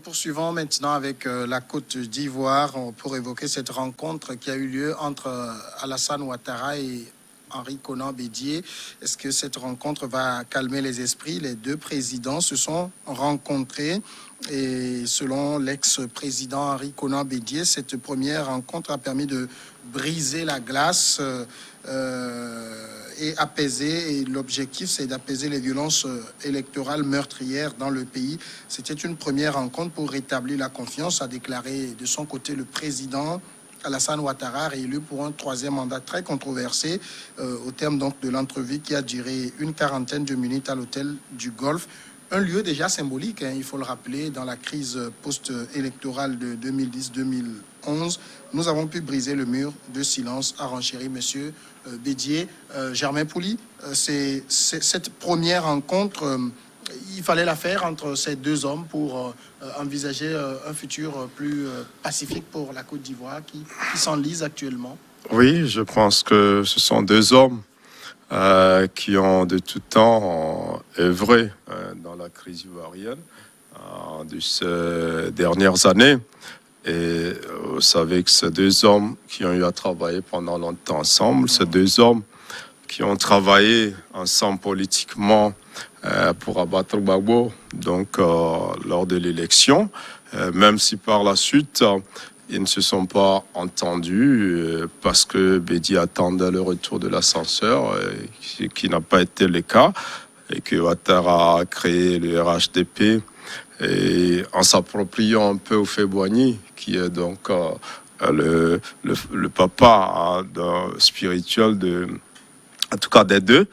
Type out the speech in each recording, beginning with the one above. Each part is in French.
Poursuivons maintenant avec la Côte d'Ivoire pour évoquer cette rencontre qui a eu lieu entre Alassane Ouattara et Henri Konan Bédié. Est-ce que cette rencontre va calmer les esprits? Les deux présidents se sont rencontrés et selon l'ex-président Henri Konan Bédié, cette première rencontre a permis de briser la glace et apaiser. Et l'objectif, c'est d'apaiser les violences électorales meurtrières dans le pays. C'était une première rencontre pour rétablir la confiance, a déclaré de son côté le président Alassane Ouattara, réélu pour un troisième mandat très controversé, au terme donc de l'entrevue qui a duré une quarantaine de minutes à l'hôtel du Golfe. Un lieu déjà symbolique, il faut le rappeler, dans la crise post-électorale de 2010-2011. Nous avons pu briser le mur de silence, a renchéri M. Bédié. Germain Pouli, c'est cette première rencontre, il fallait la faire entre ces deux hommes pour envisager un futur plus pacifique pour la Côte d'Ivoire qui s'enlise actuellement. Oui, je pense que ce sont deux hommes qui ont de tout temps œuvré dans la crise ivoirienne de ces dernières années. Et vous savez que ces deux hommes qui ont eu à travailler pendant longtemps ensemble, ces deux hommes qui ont travaillé ensemble politiquement pour abattre Gbagbo, donc lors de l'élection, même si par la suite ils ne se sont pas entendus parce que Bédié attendait le retour de l'ascenseur, ce qui n'a pas été le cas, et que Ouattara a créé le RHDP et en s'appropriant un peu Houphouët-Boigny, qui est donc le papa spirituel en tout cas des deux,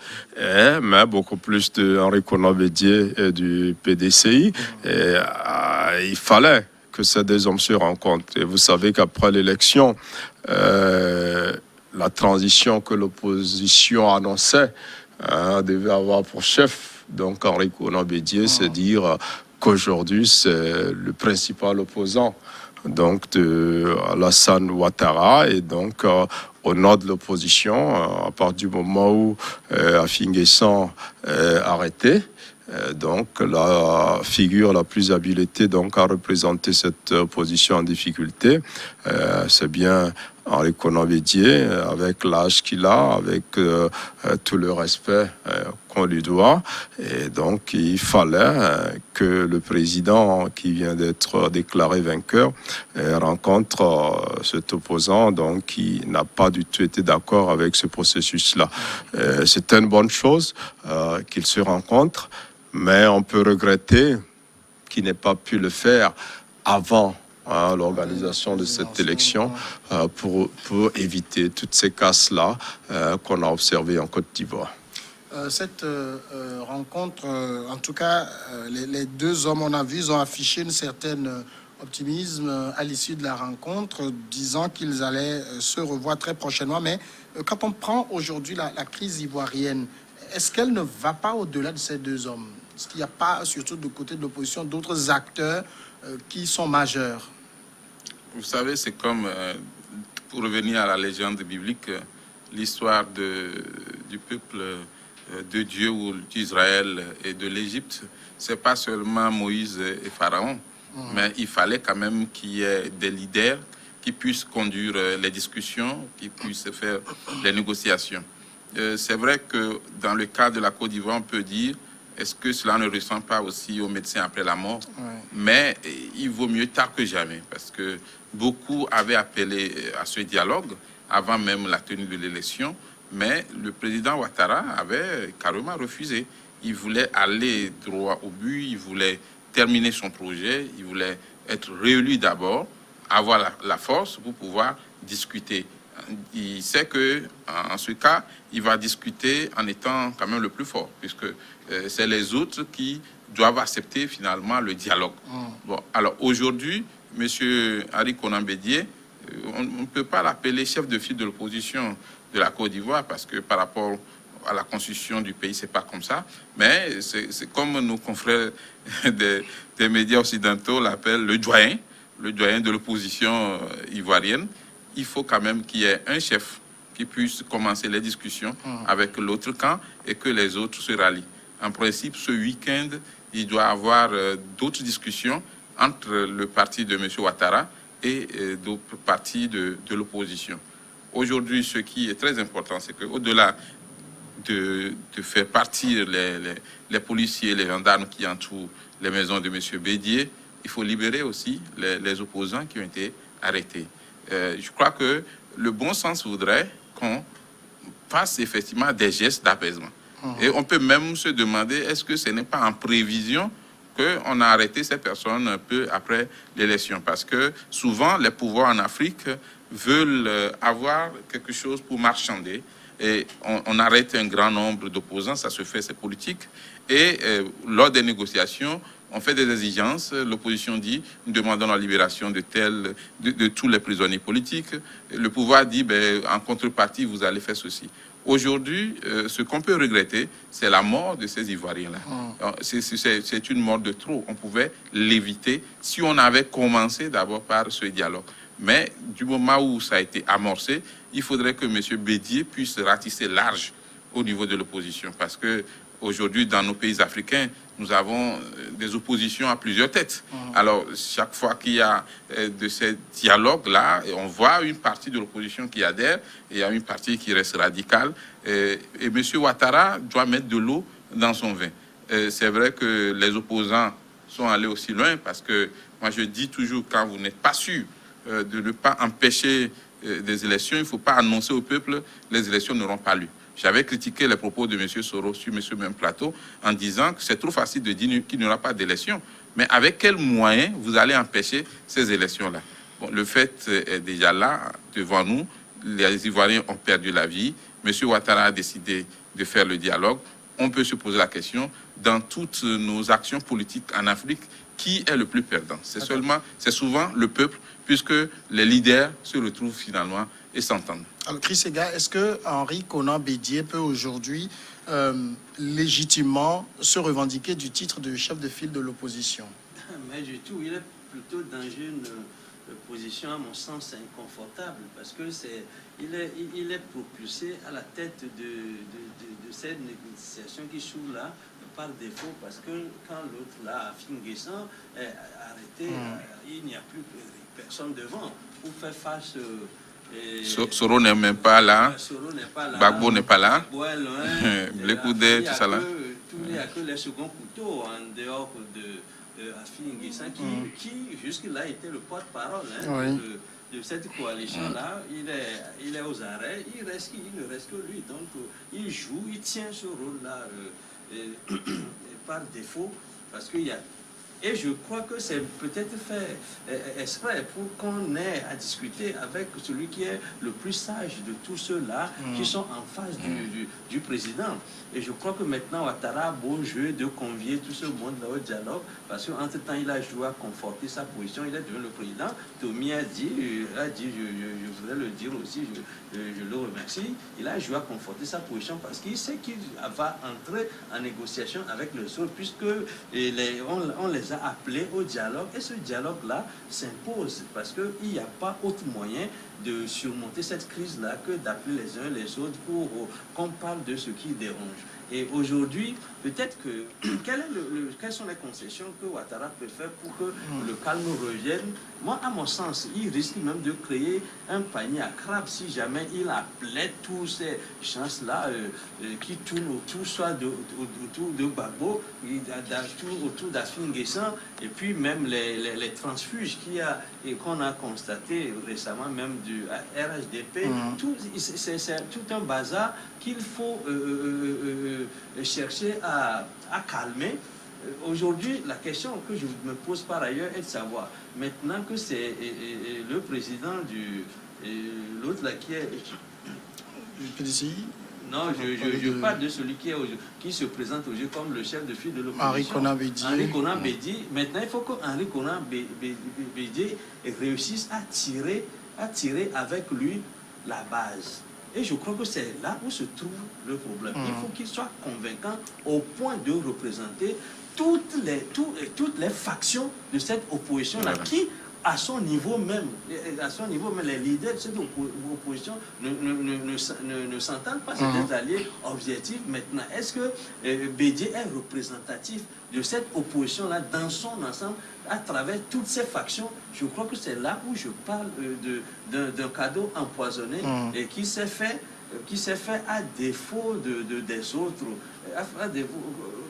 mais beaucoup plus de Henri Konan Bédié et du PDCI. Et, il fallait que ces deux hommes se rencontrent. Et vous savez qu'après l'élection, la transition que l'opposition annonçait devait avoir pour chef, donc Henri Konan Bédié, c'est dire qu'aujourd'hui, c'est le principal opposant donc de Alassane Ouattara, et donc au nord de l'opposition, à partir du moment où Affi N'Guessan est arrêté. Donc la figure la plus habilitée donc à représenter cette opposition en difficulté, c'est bien Henri Konan Bédié, avec l'âge qu'il a, avec tout le respect qu'on lui doit. Et donc il fallait que le président qui vient d'être déclaré vainqueur rencontre cet opposant donc qui n'a pas du tout été d'accord avec ce processus-là. C'est une bonne chose qu'ils se rencontrent, mais on peut regretter qu'il n'ait pas pu le faire avant l'organisation de cette élection pour éviter toutes ces casses-là qu'on a observées en Côte d'Ivoire. Cette rencontre, en tout cas, les deux hommes, on a vu, ils ont affiché une certaine optimisme à l'issue de la rencontre, disant qu'ils allaient se revoir très prochainement. Mais quand on prend aujourd'hui la crise ivoirienne, est-ce qu'elle ne va pas au-delà de ces deux hommes? Est-ce qu'il n'y a pas, surtout du côté de l'opposition, d'autres acteurs qui sont majeurs? Vous savez, c'est comme, pour revenir à la légende biblique, l'histoire du peuple de Dieu ou d'Israël et de l'Égypte. C'est pas seulement Moïse et Pharaon, mais il fallait quand même qu'il y ait des leaders qui puissent conduire les discussions, qui puissent faire les négociations. C'est vrai que dans le cas de la Côte d'Ivoire, on peut dire, est-ce que cela ne ressemble pas aussi aux médecins après la mort? Mais il vaut mieux tard que jamais, parce que beaucoup avaient appelé à ce dialogue avant même la tenue de l'élection, mais le président Ouattara avait carrément refusé. Il voulait aller droit au but, il voulait terminer son projet, il voulait être réélu d'abord, avoir la force pour pouvoir discuter. Il sait que en ce cas, il va discuter en étant quand même le plus fort, puisque c'est les autres qui doivent accepter finalement le dialogue. Bon, alors aujourd'hui, M. Henri Konan Bédié, on ne peut pas l'appeler chef de file de l'opposition de la Côte d'Ivoire, parce que par rapport à la constitution du pays, c'est pas comme ça. Mais c'est comme nos confrères des médias occidentaux l'appellent le doyen de l'opposition ivoirienne. Il faut quand même qu'il y ait un chef qui puisse commencer les discussions avec l'autre camp et que les autres se rallient. En principe, ce week-end, il doit y avoir d'autres discussions, entre le parti de M. Ouattara et d'autres partis de l'opposition. Aujourd'hui, ce qui est très important, c'est qu'au-delà de faire partir les policiers, les gendarmes qui entourent les maisons de M. Bédié, il faut libérer aussi les opposants qui ont été arrêtés. Je crois que le bon sens voudrait qu'on fasse effectivement des gestes d'apaisement. Et on peut même se demander, est-ce que ce n'est pas en prévision qu'on a arrêté ces personnes un peu après l'élection? Parce que souvent, les pouvoirs en Afrique veulent avoir quelque chose pour marchander. Et on arrête un grand nombre d'opposants, ça se fait, c'est politique. Et lors des négociations, on fait des exigences. L'opposition dit, nous demandons la libération de tous les prisonniers politiques. Le pouvoir dit, en contrepartie, vous allez faire ceci. Aujourd'hui, ce qu'on peut regretter, c'est la mort de ces Ivoiriens-là. C'est une mort de trop. On pouvait l'éviter si on avait commencé d'abord par ce dialogue. Mais du moment où ça a été amorcé, il faudrait que M. Bédié puisse ratisser large au niveau de l'opposition. Parce que aujourd'hui, dans nos pays africains, nous avons des oppositions à plusieurs têtes. Alors, chaque fois qu'il y a de ces dialogues-là, on voit une partie de l'opposition qui adhère et il y a une partie qui reste radicale. Et M. Ouattara doit mettre de l'eau dans son vin. C'est vrai que les opposants sont allés aussi loin parce que moi, je dis toujours, quand vous n'êtes pas sûr de ne pas empêcher des élections, il ne faut pas annoncer au peuple les élections n'auront pas lieu. J'avais critiqué les propos de M. Soro sur ce même plateau en disant que c'est trop facile de dire qu'il n'y aura pas d'élection. Mais avec quels moyens vous allez empêcher ces élections-là? Bon, le fait est déjà là, devant nous. Les Ivoiriens ont perdu la vie. M. Ouattara a décidé de faire le dialogue. On peut se poser la question, dans toutes nos actions politiques en Afrique, qui est le plus perdant? C'est souvent le peuple, puisque les leaders se retrouvent finalement et s'entendent. Alors, Chris Ega, est-ce que Henri Konan Bédié peut aujourd'hui légitimement se revendiquer du titre de chef de file de l'opposition? Mais du tout, il est plutôt dans une position, à mon sens, inconfortable, parce que il est propulsé à la tête de cette négociation qui s'ouvre là par défaut, parce que quand l'autre là, Finguessan, est arrêté, il n'y a plus personne devant pour faire face. Soro n'est même pas là. Gbagbo n'est pas là. Blekoudé, tout ça là. Il n'y a que les seconds couteaux en dehors de Afin N'Guessan qui jusque-là était le porte-parole de cette coalition-là. Il est aux arrêts, il ne reste que lui. Donc il joue, il tient ce rôle-là par défaut, parce qu'il y a. Et je crois que c'est peut-être fait exprès pour qu'on ait à discuter avec celui qui est le plus sage de tous ceux-là qui sont en face du président. Et je crois que maintenant, Ouattara a beau jeu de convier tout ce monde-là au dialogue, parce qu'entre-temps, il a joué à conforter sa position, il est devenu le président. Tommy a dit, je voudrais le dire aussi, je le remercie, il a joué à conforter sa position parce qu'il sait qu'il va entrer en négociation avec le sol, puisque on les a appelés au dialogue, et ce dialogue-là s'impose, parce qu'il n'y a pas autre moyen de surmonter cette crise-là que d'appeler les uns les autres pour qu'on parle de ce qui dérange. Et aujourd'hui, peut-être que... quelles sont les concessions que Ouattara peut faire pour que le calme revienne? Moi, à mon sens, il risque même de créer un panier à crabe si jamais il appelait tous ces chances-là qui tournent autour, soit autour de Gbagbo, autour d'Afin N'Guessan, et puis même les transfuges qu'on a constaté récemment, même du RHDP. C'est tout un bazar qu'il faut chercher à calmer. Aujourd'hui, la question que je me pose par ailleurs est de savoir, maintenant que c'est le président l'autre là qui est... Non, je parle de celui qui se présente aujourd'hui comme le chef de file de l'opposition. Henri Konan Bédié. Henri Konan Bédié. Maintenant, il faut que Henri Konan Bédié réussisse à tirer avec lui la base. Et je crois que c'est là où se trouve le problème. Il faut qu'il soit convaincant au point de représenter toutes les factions de cette opposition-là qui, à son niveau même, les leaders de cette opposition ne s'entendent pas, c'est des alliés objectifs. Maintenant, est-ce que Bédié est représentatif de cette opposition-là dans son ensemble, à travers toutes ces factions, je crois que c'est là où je parle d'un cadeau empoisonné et qui s'est fait à défaut des autres,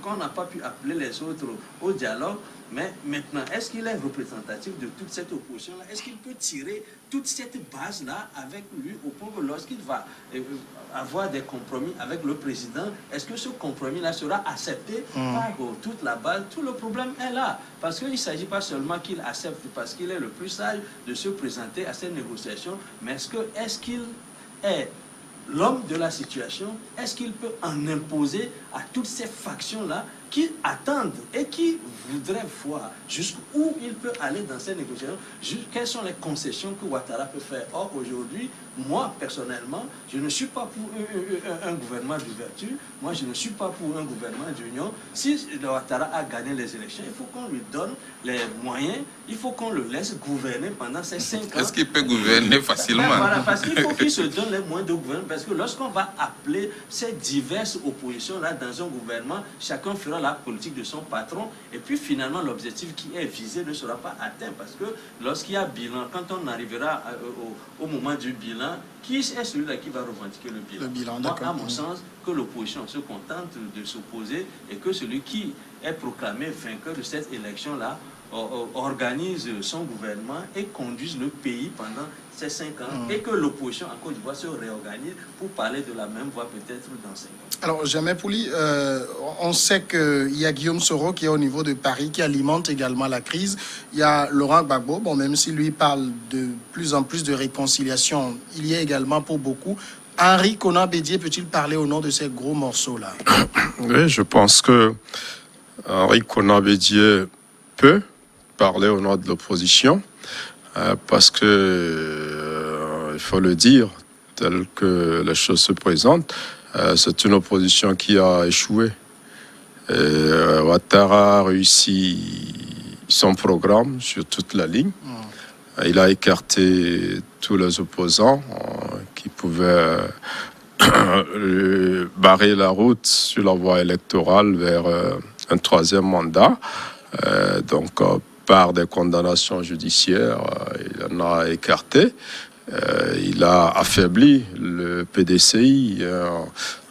qu'on n'a pas pu appeler les autres au dialogue. Mais maintenant, est-ce qu'il est représentatif de toute cette opposition-là? Est-ce qu'il peut tirer toute cette base-là avec lui au point que lorsqu'il va avoir des compromis avec le président, est-ce que ce compromis-là sera accepté par toute la base? Tout le problème est là. Parce qu'il ne s'agit pas seulement qu'il accepte parce qu'il est le plus sage de se présenter à ces négociations, mais est-ce qu'il est l'homme de la situation? Est-ce qu'il peut en imposer à toutes ces factions-là qui attendent et qui voudraient voir jusqu'où il peut aller dans ces négociations, quelles sont les concessions que Ouattara peut faire? Or, aujourd'hui, moi, personnellement, je ne suis pas pour un gouvernement d'ouverture, moi, je ne suis pas pour un gouvernement d'union. Si Ouattara a gagné les élections, il faut qu'on lui donne les moyens, il faut qu'on le laisse gouverner pendant ces 5 ans. Est-ce qu'il peut gouverner facilement? Voilà, parce qu'il faut qu'il se donne les moyens de gouverner, parce que lorsqu'on va appeler ces diverses oppositions-là dans un gouvernement, chacun fera la politique de son patron, et puis finalement l'objectif qui est visé ne sera pas atteint, parce que lorsqu'il y a bilan, quand on arrivera au moment du bilan, qui est celui-là qui va revendiquer le bilan? Le bilan, moi, d'accord. à mon sens, que l'opposition se contente de s'opposer et que celui qui est proclamé vainqueur de cette élection-là organise son gouvernement et conduise le pays pendant ces 5 ans et que l'opposition en Côte d'Ivoire se réorganise pour parler de la même voix peut-être dans 5 ans. Alors, Jamais Pouli, on sait qu'il y a Guillaume Soro qui est au niveau de Paris, qui alimente également la crise. Il y a Laurent Gbagbo, bon, même si lui parle de plus en plus de réconciliation, il y a également pour beaucoup. Henri Konan Bédié peut-il parler au nom de ces gros morceaux-là? Oui, je pense que Henri Konan Bédié peut parler au nom de l'opposition, parce que, il faut le dire, tel que les choses se présentent, c'est une opposition qui a échoué. Ouattara a réussi son programme sur toute la ligne. Il a écarté tous les opposants qui pouvaient barrer la route sur la voie électorale vers un 3e mandat. Par des condamnations judiciaires, il en a écarté. Il a affaibli le PDCI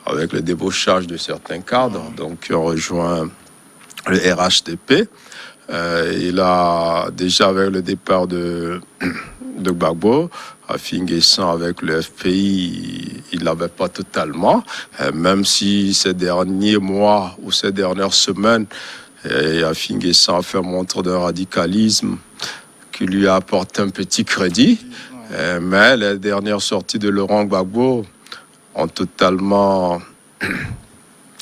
avec le débauchage de certains cadres, donc qui ont rejoint le RHDP. Il a déjà, avec le départ de Gbagbo, Afin Guessan avec le FPI, il n'avait pas totalement, même si ces derniers mois ou ces dernières semaines, Afin Guessan a fait montre d'un radicalisme qui lui a apporté un petit crédit. Mais les dernières sorties de Laurent Gbagbo ont totalement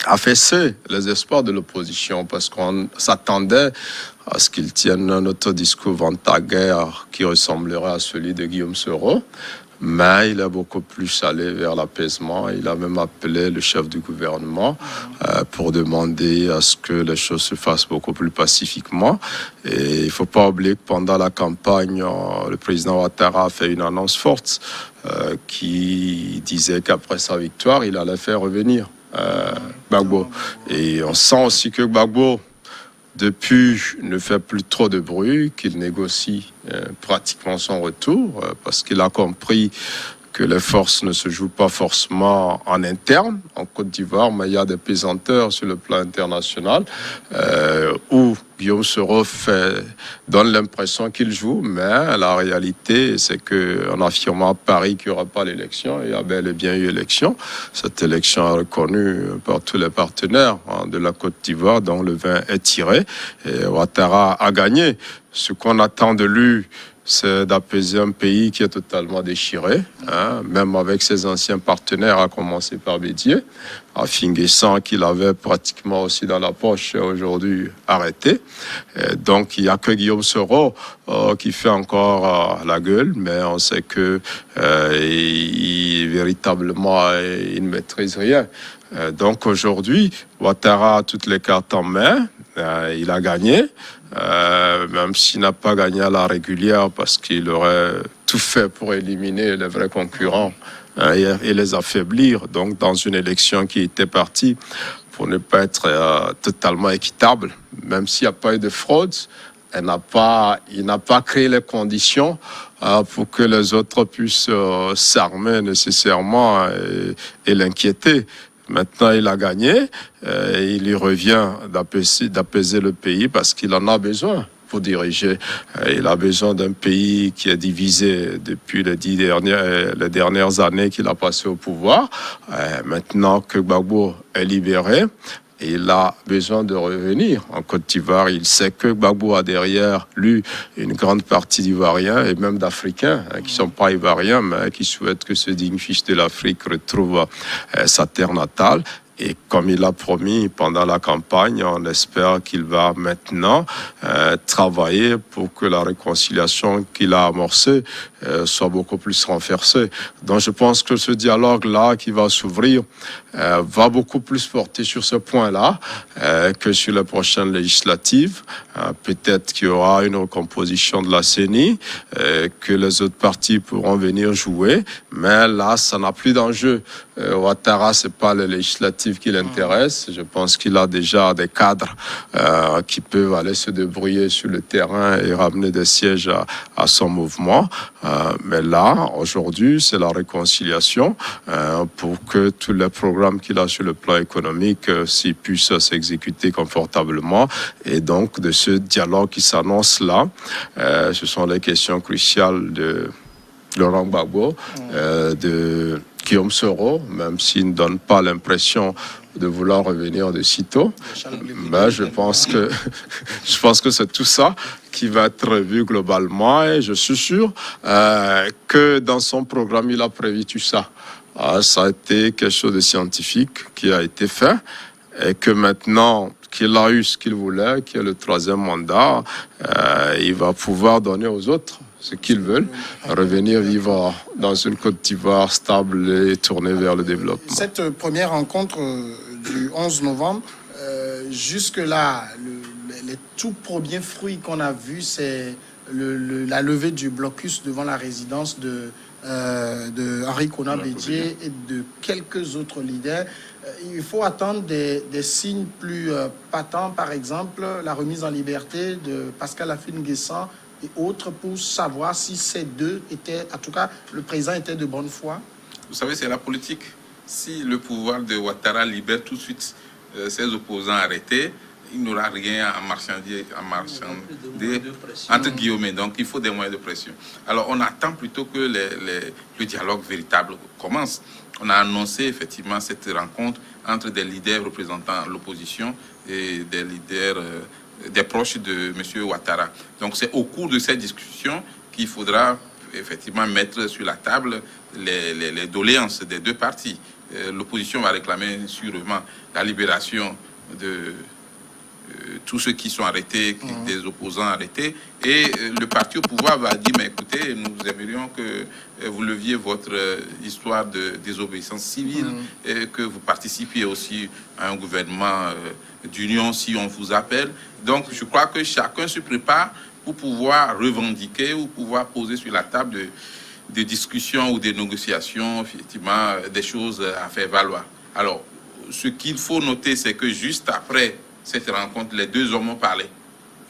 affaissé les espoirs de l'opposition, parce qu'on s'attendait à ce qu'il tienne un autre discours vent-à-guerre qui ressemblerait à celui de Guillaume Soro. Mais il a beaucoup plus allé vers l'apaisement. Il a même appelé le chef du gouvernement pour demander à ce que les choses se fassent beaucoup plus pacifiquement. Et il ne faut pas oublier que pendant la campagne, le président Ouattara a fait une annonce forte qui disait qu'après sa victoire, il allait faire revenir Gbagbo. Et on sent aussi que Gbagbo, depuis, ne fait plus trop de bruit, qu'il négocie pratiquement son retour, parce qu'il a compris que les forces ne se jouent pas forcément en interne, en Côte d'Ivoire, mais il y a des pesanteurs sur le plan international, où Guillaume Soro donne l'impression qu'il joue, mais la réalité, c'est qu'en affirmant à Paris qu'il n'y aura pas l'élection, il y a bel et bien eu élection. Cette élection est reconnue par tous les partenaires de la Côte d'Ivoire, dont le vin est tiré, et Ouattara a gagné. Ce qu'on attend de lui, c'est d'apaiser un pays qui est totalement déchiré, même avec ses anciens partenaires, à commencer par Bédié, Afin Guessan, qu'il avait pratiquement aussi dans la poche, aujourd'hui arrêté. Et donc, il n'y a que Guillaume Soro qui fait encore la gueule, mais on sait que véritablement, il ne maîtrise rien. Donc, aujourd'hui, Ouattara a toutes les cartes en main. Il a gagné, même s'il n'a pas gagné à la régulière, parce qu'il aurait tout fait pour éliminer les vrais concurrents et les affaiblir. Donc, dans une élection qui était partie pour ne pas être totalement équitable, même s'il n'y a pas eu de fraude, il n'a pas créé les conditions pour que les autres puissent s'armer nécessairement et l'inquiéter. Maintenant, il a gagné. Il lui revient d'apaiser le pays parce qu'il en a besoin pour diriger. Il a besoin d'un pays qui est divisé depuis les dernières années qu'il a passé au pouvoir. Maintenant que Gbagbo est libéré, il a besoin de revenir en Côte d'Ivoire. Il sait que Gbagbo a derrière lui une grande partie d'Ivoiriens et même d'Africains qui ne sont pas Ivoiriens, mais qui souhaitent que ce digne fils de l'Afrique retrouve sa terre natale. Et comme il a promis pendant la campagne, on espère qu'il va maintenant travailler pour que la réconciliation qu'il a amorcée soit beaucoup plus renforcée. Donc je pense que ce dialogue-là qui va s'ouvrir va beaucoup plus porter sur ce point-là que sur les prochaines législatives. Peut-être qu'il y aura une recomposition de la CENI, que les autres partis pourront venir jouer, mais là, ça n'a plus d'enjeu. Ouattara, c'est pas les législatives qui l'intéressent. Je pense qu'il a déjà des cadres qui peuvent aller se débrouiller sur le terrain et ramener des sièges à son mouvement. Mais là, aujourd'hui, c'est la réconciliation pour que tous les programmes qu'il a sur le plan économique s'y puissent s'exécuter confortablement. Et donc, de ce dialogue qui s'annonce là, ce sont les questions cruciales de Laurent Gbagbo, de Guillaume Soro, même s'il ne donne pas l'impression de vouloir revenir de sitôt. Mais je pense que c'est tout ça qui va être revu globalement et je suis sûr que dans son programme, il a prévu tout ça. Ça a été quelque chose de scientifique qui a été fait et que maintenant qu'il a eu ce qu'il voulait, qui est le 3e mandat, il va pouvoir donner aux autres ce qu'ils veulent, revenir vivre dans une Côte d'Ivoire stable et tournée vers le développement. Cette première rencontre du 11 novembre, jusque-là, les tout premiers fruits qu'on a vus, c'est la levée du blocus devant la résidence de Henri Konan Bédié et de quelques autres leaders. Il faut attendre des signes plus patents, par exemple la remise en liberté de Pascal Affi-N'Guessan et autres pour savoir si ces deux étaient, en tout cas, le président était de bonne foi. Vous savez, c'est la politique. Si le pouvoir de Ouattara libère tout de suite ses opposants arrêtés, il n'aura rien à marchander entre guillemets. Donc, il faut des moyens de pression. Alors, on attend plutôt que le dialogue véritable commence. On a annoncé effectivement cette rencontre entre des leaders représentant l'opposition et des leaders des proches de M. Ouattara. Donc, c'est au cours de cette discussion qu'il faudra effectivement mettre sur la table les doléances des deux parties. L'opposition va réclamer sûrement la libération de tous ceux qui sont arrêtés, des opposants arrêtés, et le parti au pouvoir va dire, mais écoutez, nous aimerions que vous leviez votre histoire de désobéissance civile, et que vous participiez aussi à un gouvernement d'union si on vous appelle. Donc je crois que chacun se prépare pour pouvoir revendiquer ou pouvoir poser sur la table de discussions ou des négociations, effectivement, des choses à faire valoir. Alors, ce qu'il faut noter, c'est que juste après cette rencontre, les deux hommes ont parlé.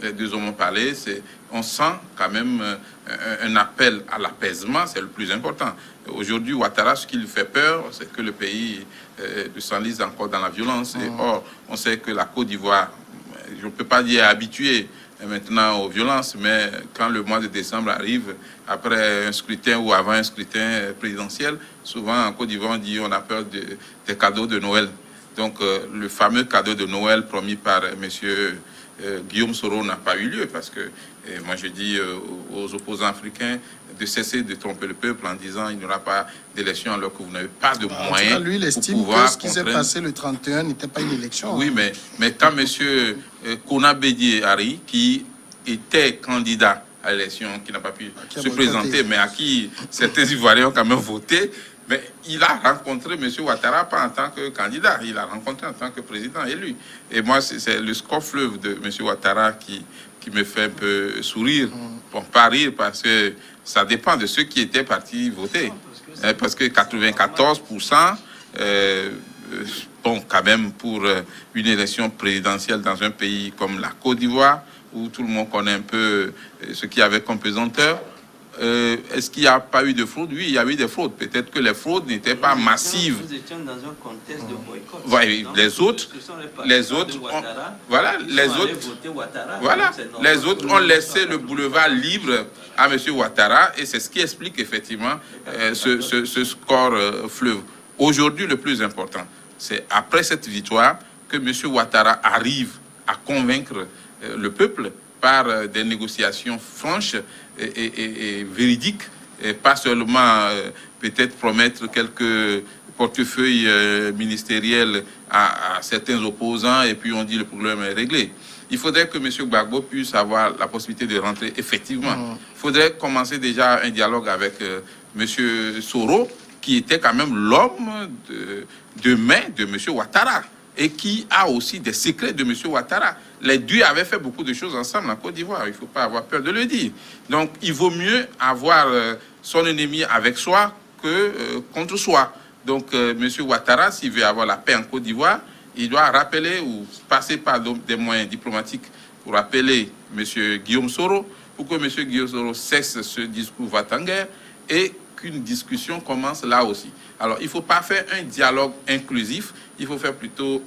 Les deux hommes ont parlé, on sent quand même un appel à l'apaisement, c'est le plus important. Aujourd'hui, Ouattara, ce qui lui fait peur, c'est que le pays s'enlise encore dans la violence. Et or, on sait que la Côte d'Ivoire, je ne peux pas dire habituée maintenant aux violences, mais quand le mois de décembre arrive, après un scrutin ou avant un scrutin présidentiel, souvent en Côte d'Ivoire, on dit on a peur des cadeaux de Noël. Donc, le fameux cadeau de Noël promis par M. Guillaume Soro n'a pas eu lieu parce que, moi je dis aux opposants africains de cesser de tromper le peuple en disant il n'y aura pas d'élection alors que vous n'avez pas de moyens. Cas, lui, il estime que ce qui s'est passé le 31 n'était pas une élection. Oui, mais quand M. Konan Bédié Ari, qui était candidat à l'élection, qui n'a pas pu se présenter, mais à qui certains Ivoiriens ont quand même voté, mais il a rencontré M. Ouattara pas en tant que candidat, il a rencontré en tant que président élu. Et moi, c'est le score fleuve de M. Ouattara qui me fait un peu sourire. Bon, pas rire, parce que ça dépend de ceux qui étaient partis voter. Parce que 94%, bon, quand même, pour une élection présidentielle dans un pays comme la Côte d'Ivoire, où tout le monde connaît un peu ce qu'il y avait comme pesanteur. Est-ce qu'il n'y a pas eu de fraude? Oui, il y a eu des fraudes. Peut-être que les fraudes n'étaient pas massives. Nous étions dans un contexte de boycott. Oui, les autres, les autres ont laissé le boulevard libre à M. Ouattara et c'est ce qui explique effectivement ce score fleuve. Aujourd'hui, le plus important, c'est après cette victoire que M. Ouattara arrive à convaincre le peuple par des négociations franches et véridiques, et pas seulement peut-être promettre quelques portefeuilles ministériels à certains opposants et puis on dit le problème est réglé. Il faudrait que M. Gbagbo puisse avoir la possibilité de rentrer effectivement. Il faudrait commencer déjà un dialogue avec M. Soro, qui était quand même l'homme de main de M. Ouattara et qui a aussi des secrets de M. Ouattara. Les deux avaient fait beaucoup de choses ensemble en Côte d'Ivoire, il ne faut pas avoir peur de le dire. Donc il vaut mieux avoir son ennemi avec soi que contre soi. Donc M. Ouattara, s'il veut avoir la paix en Côte d'Ivoire, il doit rappeler ou passer par des moyens diplomatiques pour appeler M. Guillaume Soro, pour que M. Guillaume Soro cesse ce discours va-t-en-guerre et qu'une discussion commence là aussi. Alors, il ne faut pas faire un dialogue inclusif, il faut faire plutôt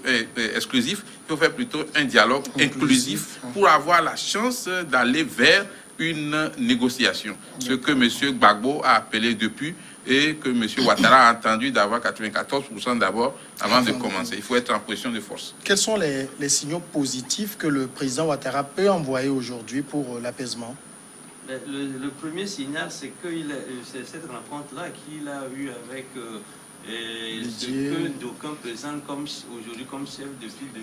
exclusif, il faut faire plutôt un dialogue inclusif pour avoir la chance d'aller vers une négociation. Ce que M. Gbagbo a appelé depuis et que M. Ouattara a entendu d'avoir 94% d'abord avant de commencer. Il faut être en position de force. Quels sont les signaux positifs que le président Ouattara peut envoyer aujourd'hui pour l'apaisement? Le premier signal, c'est que c'est cette rencontre-là qu'il a eue avec ce que d'aucuns présentent aujourd'hui comme chef de file de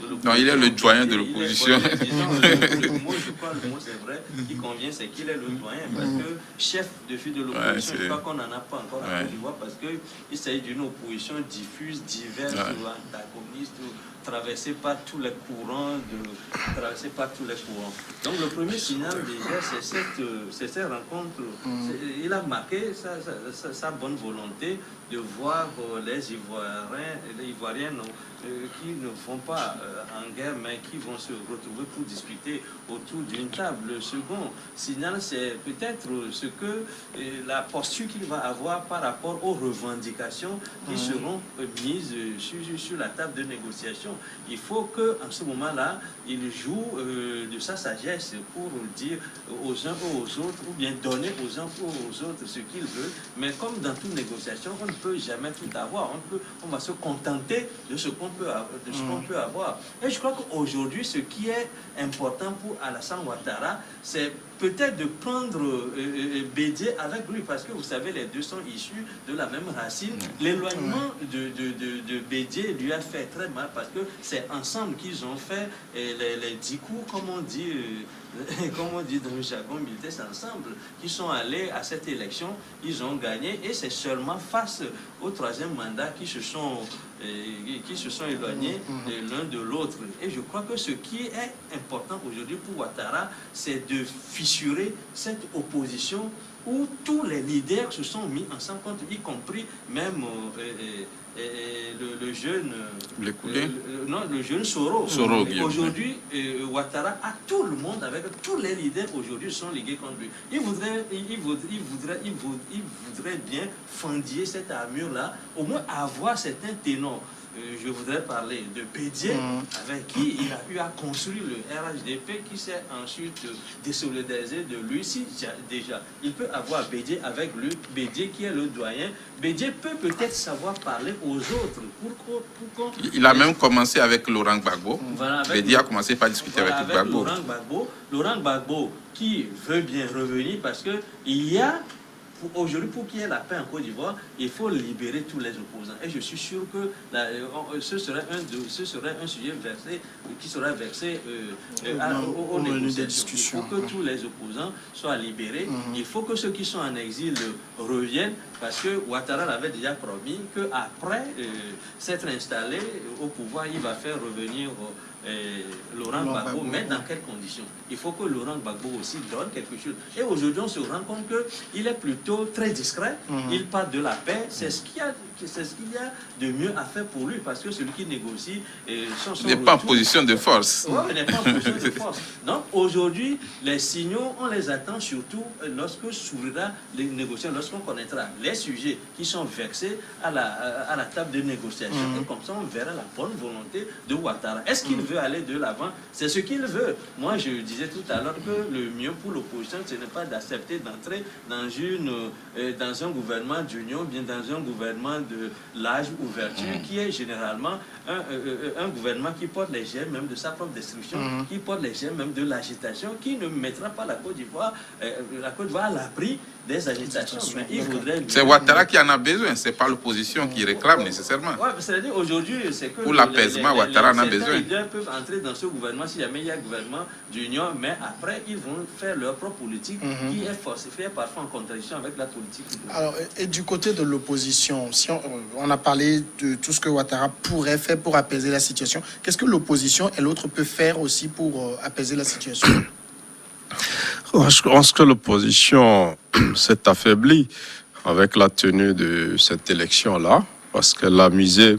l'opposition. Non, il est le doyen de l'opposition. Le mot, je crois, le mot c'est vrai, qui convient, c'est qu'il est le doyen. Parce que chef de file de l'opposition, je crois qu'on n'en a pas encore à Côte d'Ivoire parce qu'il s'agit d'une opposition diffuse, diverse, antagoniste, traversée par tous les courants. Donc le premier signal déjà, c'est cette rencontre. Il a marqué sa bonne volonté de voir les Ivoiriens qui ne vont pas en guerre, mais qui vont se retrouver pour discuter autour d'une table. Le second signal, c'est peut-être la posture qu'il va avoir par rapport aux revendications qui seront mises sur la table de négociation. Il faut qu'en ce moment-là, il joue de sa sagesse pour dire aux uns ou aux autres, ou bien donner aux uns ou aux autres ce qu'ils veulent. Mais comme dans toute négociation, on ne peut jamais tout avoir. On va se contenter de ce qu'on peut avoir. Et je crois qu'aujourd'hui, ce qui est important pour Alassane Ouattara, c'est peut-être de prendre Bédié avec lui, parce que vous savez, les deux sont issus de la même racine. L'éloignement de Bédié lui a fait très mal, parce que c'est ensemble qu'ils ont fait les 10 coups, comme on dit dans le jargon militaire, c'est ensemble qu'ils sont allés à cette élection, ils ont gagné, et c'est seulement face au troisième mandat qui se sont éloignés l'un de l'autre. Et je crois que ce qui est important aujourd'hui pour Ouattara, c'est de fissurer cette opposition où tous les leaders se sont mis ensemble contre, y compris même le jeune Soro. Aujourd'hui, Ouattara a tout le monde, avec tous les leaders aujourd'hui sont ligués contre lui. Il voudrait bien fendiller cette armure-là, au moins avoir certains ténors. Je voudrais parler de Bédié, avec qui il a eu à construire le RHDP, qui s'est ensuite désolidarisé de lui. Si déjà, il peut avoir Bédié avec lui, Bédié qui est le doyen. Bédié peut peut-être savoir parler aux autres. Il a même commencé avec Laurent Gbagbo. Bédié a commencé par discuter avec Gbagbo. Laurent Gbagbo qui veut bien revenir parce que il y a aujourd'hui, pour qu'il y ait la paix en Côte d'Ivoire, il faut libérer tous les opposants. Et je suis sûr que ce serait un sujet qui sera versé aux négociations. Il faut que tous les opposants soient libérés. Il faut que ceux qui sont en exil reviennent, parce que Ouattara l'avait déjà promis qu'après s'être installé au pouvoir, il va faire revenir Laurent Gbagbo, mais dans quelles conditions? Il faut que Laurent Gbagbo aussi donne quelque chose. Et aujourd'hui, on se rend compte qu'il est plutôt très discret. Il parle de la paix. C'est ce qu'il y a de mieux à faire pour lui, parce que celui qui négocie... il n'est pas en position de force. Oui, il n'est pas en position de force. Donc aujourd'hui, les signaux, on les attend surtout lorsque s'ouvrira les négociations, lorsqu'on connaîtra les sujets qui sont versés à la table de négociation. Et comme ça, on verra la bonne volonté de Ouattara. Est-ce qu'il veut aller de l'avant? C'est ce qu'il veut. Moi, je disais tout à l'heure que le mieux pour l'opposition, ce n'est pas d'accepter d'entrer dans un gouvernement d'union, bien dans un gouvernement de l'âge ouverture, qui est généralement un gouvernement qui porte les germes même de sa propre destruction, qui porte les germes même de l'agitation, qui ne mettra pas la Côte d'Ivoire à l'abri des agitations. Mais il voudrait... C'est Ouattara qui en a besoin, c'est pas l'opposition qui réclame nécessairement. Oui, c'est-à-dire aujourd'hui, c'est que... Pour l'apaisement, Ouattara en a besoin. Les leaders peuvent entrer dans ce gouvernement si jamais il y a un gouvernement d'union, mais après, ils vont faire leur propre politique qui est falsifiée, parfois en contradiction avec la politique. Alors, et du côté de l'opposition, si on a parlé de tout ce que Ouattara pourrait faire pour apaiser la situation, qu'est-ce que l'opposition et l'autre peut faire aussi pour apaiser la situation? Je pense que l'opposition s'est affaiblie avec la tenue de cette élection-là, parce qu'elle a misé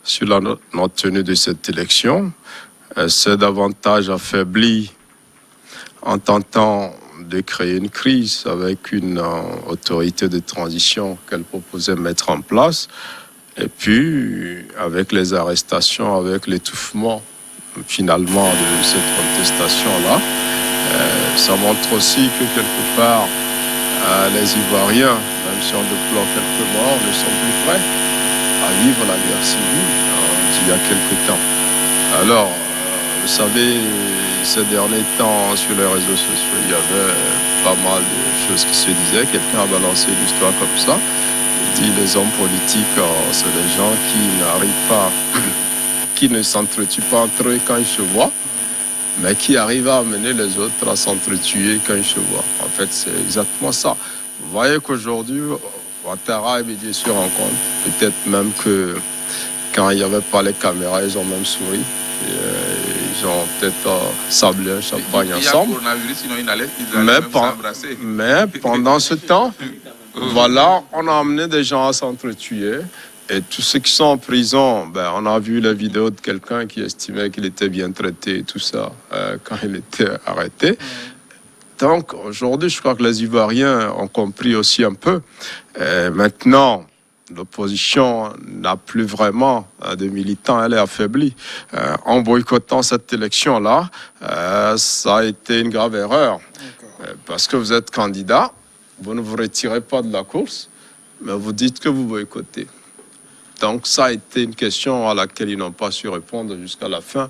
sur la non-tenue de cette élection. Elle s'est davantage affaiblie en tentant de créer une crise avec une autorité de transition qu'elle proposait mettre en place. Et puis, avec les arrestations, avec l'étouffement finalement de cette contestation-là, ça montre aussi que quelque part, les Ivoiriens, même si on déplore quelques morts, ne sont plus prêts à vivre la guerre civile d'il y a quelque temps. Alors, vous savez, ces derniers temps, sur les réseaux sociaux, il y avait pas mal de choses qui se disaient. Quelqu'un a balancé une histoire comme ça. Il dit les hommes politiques, c'est des gens qui n'arrivent pas, qui ne s'entretuent pas entre eux quand ils se voient, mais qui arrivent à amener les autres à s'entretuer quand ils se voient. En fait, c'est exactement ça. Vous voyez qu'aujourd'hui, Ouattara et Bédié se rencontrent. Peut-être même que quand il n'y avait pas les caméras, ils ont même souri. Ils ont peut-être sablé un champagne ensemble. Mais pendant ce temps, voilà, on a amené des gens à s'entretuer. Et tous ceux qui sont en prison, on a vu la vidéo de quelqu'un qui estimait qu'il était bien traité et tout ça quand il était arrêté. Donc aujourd'hui, je crois que les Ivoiriens ont compris aussi un peu. Maintenant, l'opposition n'a plus vraiment de militants, elle est affaiblie. En boycottant cette élection-là, ça a été une grave erreur. Parce que vous êtes candidat, vous ne vous retirez pas de la course, mais vous dites que vous boycottez. Donc ça a été une question à laquelle ils n'ont pas su répondre jusqu'à la fin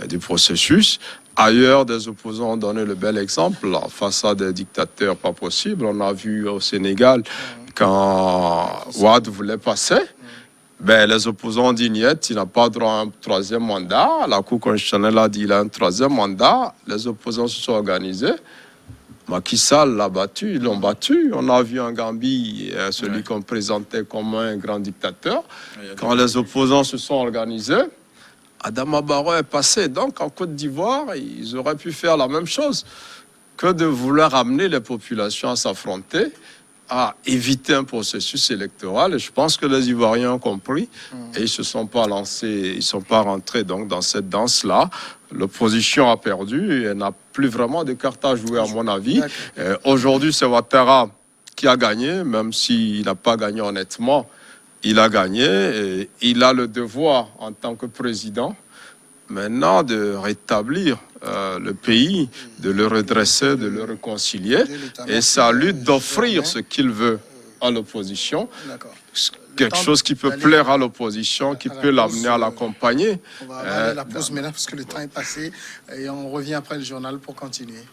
du processus. Ailleurs, des opposants ont donné le bel exemple face à des dictateurs pas possibles. On a vu au Sénégal, quand Ouad voulait passer, les opposants ont dit niet, il n'a pas droit à un troisième mandat. La Cour constitutionnelle a dit qu'il a un troisième mandat. Les opposants se sont organisés. Macky Sall l'a battu, ils l'ont battu. On a vu en Gambie celui qu'on présentait comme un grand dictateur. Quand les opposants se sont organisés, Adama Barrow est passé. Donc en Côte d'Ivoire, ils auraient pu faire la même chose que de vouloir amener les populations à s'affronter, à éviter un processus électoral. Et je pense que les Ivoiriens ont compris et ils ne se sont pas lancés, ils ne sont pas rentrés donc, dans cette danse-là. L'opposition a perdu et elle n'a plus vraiment de cartes à jouer, à mon avis. Aujourd'hui, c'est Ouattara qui a gagné, même s'il n'a pas gagné honnêtement. Il a gagné et il a le devoir, en tant que président, maintenant de rétablir le pays, de le redresser, de le réconcilier. Et c'est à lui d'offrir ce qu'il veut à l'opposition. Quelque chose qui peut plaire à l'opposition, qui peut l'amener à l'accompagner. On va aller à la pause maintenant parce que le temps est passé. Et on revient après le journal pour continuer.